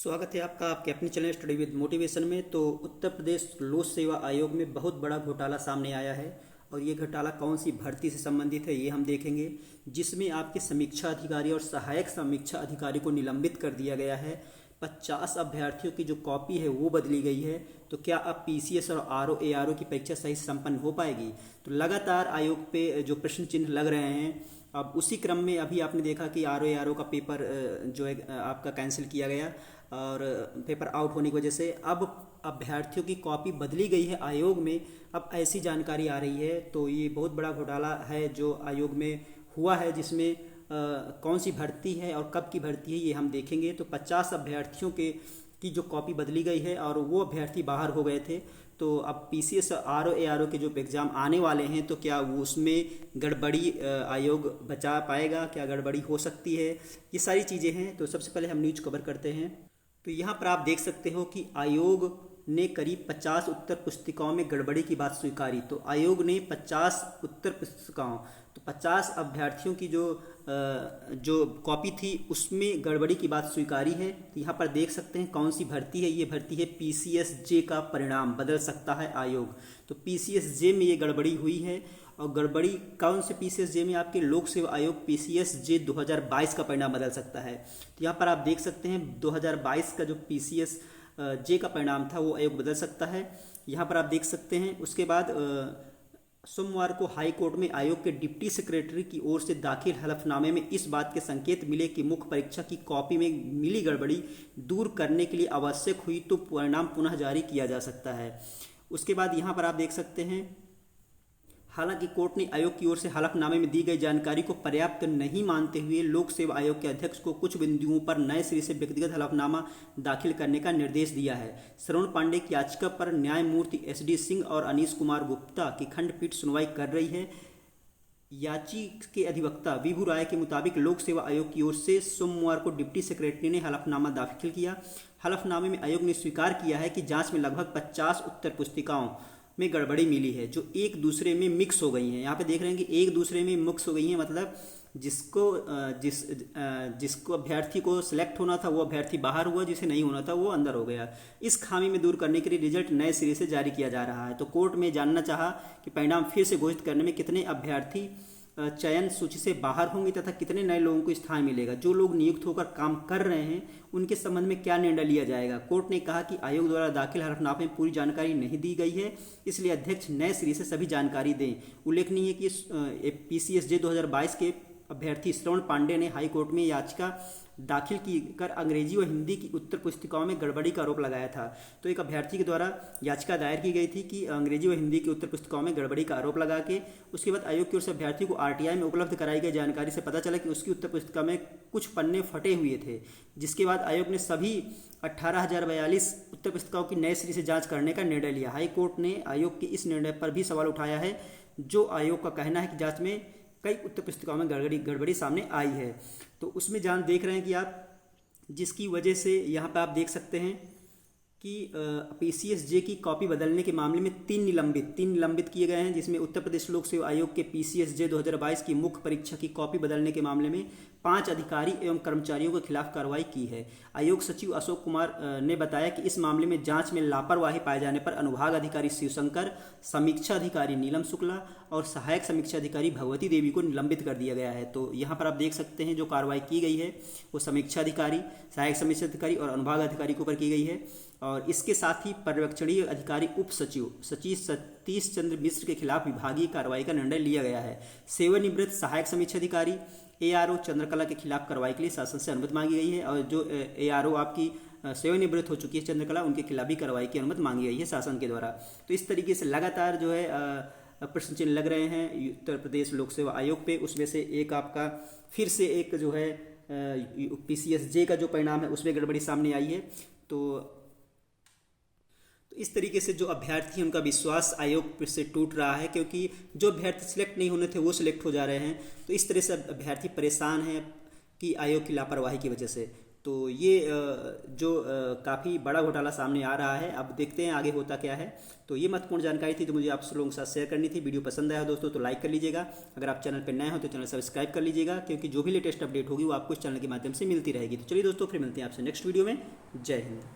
स्वागत है आपका आपके अपने चैनल स्टडी विद मोटिवेशन में। तो उत्तर प्रदेश लोक सेवा आयोग में बहुत बड़ा घोटाला सामने आया है और ये घोटाला कौन सी भर्ती से संबंधित है ये हम देखेंगे, जिसमें आपके समीक्षा अधिकारी और सहायक समीक्षा अधिकारी को निलंबित कर दिया गया है। 50 अभ्यर्थियों की जो कॉपी है वो बदली गई है। तो क्या अब पीसीएस और आरओ एआरओ की परीक्षा सही से संपन्न हो पाएगी? तो लगातार आयोग पे जो प्रश्न चिन्ह लग रहे हैं। अब उसी क्रम में अभी आपने देखा कि आरओ का पेपर जो है आपका कैंसिल किया गया और पेपर आउट होने की वजह से अब अभ्यर्थियों की कॉपी बदली गई है आयोग में। अब ऐसी जानकारी आ रही है। तो ये बहुत बड़ा घोटाला है जो आयोग में हुआ है, जिसमें कौन सी भर्ती है और कब की भर्ती है ये हम देखेंगे। तो 50 अभ्यर्थियों की जो कॉपी बदली गई है और वो अभ्यर्थी बाहर हो गए थे। तो अब पीसीएस आरओ एआरओ के जो एग्ज़ाम आने वाले हैं तो क्या वो उसमें गड़बड़ी आयोग बचा पाएगा, क्या गड़बड़ी हो सकती है, ये सारी चीज़ें हैं। तो सबसे पहले हम न्यूज़ कवर करते हैं। तो यहाँ पर आप देख सकते हो कि आयोग ने करीब 50 उत्तर पुस्तिकाओं में गड़बड़ी की बात स्वीकारी। तो आयोग ने 50 उत्तर पुस्तिकाओं, तो 50 अभ्यर्थियों की जो कॉपी थी उसमें गड़बड़ी की बात स्वीकारी है। तो यहाँ पर देख सकते हैं कौन सी भर्ती है। ये भर्ती है पीसीएस जे का परिणाम बदल सकता है आयोग। तो पीसीएस जे में ये गड़बड़ी हुई है। और गड़बड़ी कौन से पीसीएस जे में? आपके लोक सेवा आयोग पीसीएस जे 2022 का परिणाम बदल सकता है। तो यहाँ पर आप देख सकते हैं 2022 का जो पीसीएस जे का परिणाम था वो आयोग बदल सकता है। यहाँ पर आप देख सकते हैं। उसके बाद सोमवार को हाई कोर्ट में आयोग के डिप्टी सेक्रेटरी की ओर से दाखिल हलफनामे में इस बात के संकेत मिले कि मुख्य परीक्षा की कॉपी में मिली गड़बड़ी दूर करने के लिए आवश्यक हुई तो परिणाम पुनः जारी किया जा सकता है। उसके बाद यहाँ पर आप देख सकते हैं, हालांकि कोर्ट ने आयोग की ओर से हलफनामे में दी गई जानकारी को पर्याप्त नहीं मानते हुए लोक सेवा आयोग के अध्यक्ष को कुछ बिंदुओं पर नए सिरे से व्यक्तिगत हलफनामा दाखिल करने का निर्देश दिया है। श्रवण पांडे की याचिका पर न्यायमूर्ति एसडी सिंह और अनीश कुमार गुप्ता की खंडपीठ सुनवाई कर रही है। याचिका के अधिवक्ता विभू राय के मुताबिक लोक सेवा आयोग की ओर से सोमवार को डिप्टी सेक्रेटरी ने हलफनामा दाखिल किया। हलफनामे में आयोग ने स्वीकार किया है कि जांच में लगभग 50 उत्तर पुस्तिकाओं में गड़बड़ी मिली है जो एक दूसरे में मिक्स हो गई हैं। यहाँ पे देख रहे हैं कि एक दूसरे में मिक्स हो गई हैं, मतलब जिसको अभ्यर्थी को सिलेक्ट होना था वो अभ्यर्थी बाहर हुआ, जिसे नहीं होना था वो अंदर हो गया। इस खामी में दूर करने के लिए रिजल्ट नए सिरे से जारी किया जा रहा है। तो कोर्ट में जानना चाहा कि परिणाम फिर से घोषित करने में कितने अभ्यर्थी चयन सूची से बाहर होंगे तथा कितने नए लोगों को स्थान मिलेगा। जो लोग नियुक्त होकर काम कर रहे हैं उनके संबंध में क्या निर्णय लिया जाएगा। कोर्ट ने कहा कि आयोग द्वारा दाखिल हलफनामे में पूरी जानकारी नहीं दी गई है, इसलिए अध्यक्ष नए सिरे से सभी जानकारी दें। उल्लेखनीय है कि पीसीएस जे 2022 के अभ्यर्थी श्रवण पांडे ने हाई कोर्ट में याचिका दाखिल की कर अंग्रेजी व हिंदी की उत्तर पुस्तिकाओं में गड़बड़ी का आरोप लगाया था। तो एक अभ्यर्थी के द्वारा याचिका दायर की गई थी कि अंग्रेजी व हिंदी की उत्तर पुस्तिकाओं में गड़बड़ी का आरोप लगा के उसके बाद आयोग की ओर से अभ्यर्थी को आरटीआई में उपलब्ध कराई गई जानकारी से पता चला कि उसकी उत्तर पुस्तिका में कुछ पन्ने फटे हुए थे, जिसके बाद आयोग ने सभी 18,042 उत्तर पुस्तिकाओं की नए सिरे से जाँच करने का निर्णय लिया। हाई कोर्ट ने आयोग के इस निर्णय पर भी सवाल उठाया है, जो आयोग का कहना है कि जाँच में कई उत्तर पुस्तिकाओं में गड़बड़ी सामने आई है। तो उसमें देख रहे हैं कि आप, जिसकी वजह से यहाँ पे आप देख सकते हैं कि पीसीएस जे की कॉपी बदलने के मामले में तीन निलंबित किए गए हैं, जिसमें उत्तर प्रदेश लोक सेवा आयोग के पीसीएस जे 2022 की मुख्य परीक्षा की कॉपी बदलने के मामले में 5 अधिकारी एवं कर्मचारियों के खिलाफ कार्रवाई की है। आयोग सचिव अशोक कुमार ने बताया कि इस मामले में जांच में लापरवाही पाए जाने पर अनुभाग अधिकारी शिवशंकर, समीक्षा अधिकारी नीलम शुक्ला और सहायक समीक्षा अधिकारी भगवती देवी को निलंबित कर दिया गया है। तो यहाँ पर आप देख सकते हैं जो कार्रवाई की गई है वो समीक्षा अधिकारी, सहायक समीक्षा अधिकारी और अनुभाग अधिकारी के ऊपर की गई है। और इसके साथ ही पर्यवेक्षणीय अधिकारी उप सचिव सतीश चंद्र मिश्र के खिलाफ विभागीय कार्रवाई का निर्णय लिया गया है। सेवानिवृत्त सहायक समीक्षा अधिकारी एआरओ चंद्रकला के खिलाफ कार्रवाई के लिए शासन से अनुमति मांगी गई है। और जो एआरओ आपकी सेवानिवृत्त हो चुकी है चंद्रकला, उनके खिलाफ भी कार्रवाई की अनुमति मांगी गई है शासन के द्वारा। तो इस तरीके से लगातार जो है प्रश्न चिन्ह लग रहे हैं उत्तर प्रदेश लोक सेवा आयोग पे। उसमें से एक आपका फिर से एक जो है पीसीएस जे का जो परिणाम है उसमें गड़बड़ी सामने आई है। तो इस तरीके से जो अभ्यर्थी हैं उनका विश्वास आयोग से टूट रहा है, क्योंकि जो अभ्यर्थी सिलेक्ट नहीं होने थे वो सिलेक्ट हो जा रहे हैं। तो इस तरह से अभ्यर्थी परेशान हैं कि आयोग की लापरवाही की वजह से। तो ये जो काफ़ी बड़ा घोटाला सामने आ रहा है। अब देखते हैं आगे होता क्या है। तो ये महत्वपूर्ण जानकारी थी, तो मुझे आप लोगों के साथ शेयर करनी थी। वीडियो पसंद आया दोस्तों तो लाइक कर लीजिएगा। अगर आप चैनल पर नए हो तो चैनल सब्सक्राइब कर लीजिएगा, क्योंकि जो भी लेटेस्ट अपडेट होगी वो आपको इस चैनल के माध्यम से मिलती रहेगी। तो चलिए दोस्तों, फिर मिलते हैं आपसे नेक्स्ट वीडियो में। जय हिंद।